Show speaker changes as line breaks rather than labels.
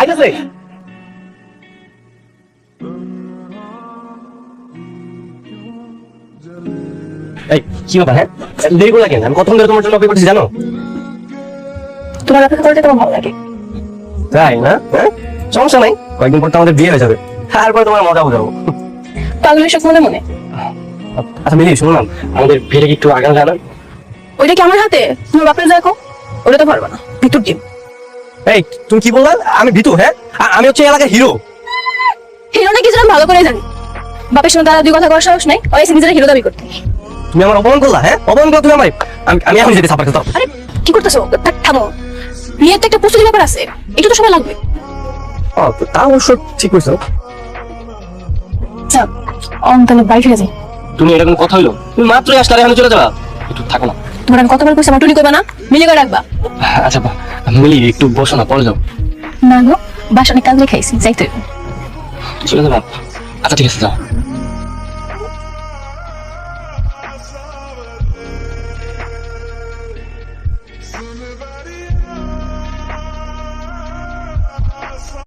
আইতাছে। এই কি ব্যাপার হ্যাঁ? দেরি করে কেন? আমি কতক্ষণ ধরে তোমার জন্য অপেক্ষা করছি জানো?
তোমার অপেক্ষা করতে তোমার ভালো লাগে।
তাই না? হ্যাঁ, সমস্যা নাই, কয়েকদিন পর তো আমাদের বিয়ে হয়ে যাবে, তারপরে তোমার মজা বোঝাবো।
পাগলের সব মনে মনে।
আচ্ছা মিলি, শোনো না, আমাদের বিয়েটা কি একটু আগানো যায় না?
ওইটা কি আমার হাতে? তোমার বাপের দেখো, ওটা তো পারবা না, ভিতর ডিম।
এই তুমি কি বললা? আমি ভিতু? হ্যাঁ, আমি হচ্ছে এলাকার হিরো।
হিরো নাকি যেটা ভালো করে জানি। বাপের সঙ্গে তারা দুই কথা করার সাহস নাই, ওই এসে নিজেরা হিরো দাবি করতে।
তুমি আমার অপমান করলা? হ্যাঁ, অপমান করলা তুমি আমার। আমি এখন যেতে সাপার দাও।
আরে কি করতেছো? থামো, বিয়ের তো একটা প্রস্তুতি ব্যাপার আছে, একটু তো সময় লাগবে।
তা অবশ্য ঠিক কইছো।
আচ্ছা তাহলে বাড়ি ফিরে যাই।
তুমি এটা কোনো কথা হইলো? তুমি মাত্রই আসলে এখানে চলে যাবা, একটু থাকো না।
তোমার আমি কতবার কইছি আমার টুনি করবে না, মিলে করে রাখবা।
আচ্ছা মিলি, একটু বসো না, পরে যাও।
না গো, বাসা অনেক কাজ রেখাইছি, যাইতে হইব।
চলে যাবা? আচ্ছা ঠিক আছে, যাও।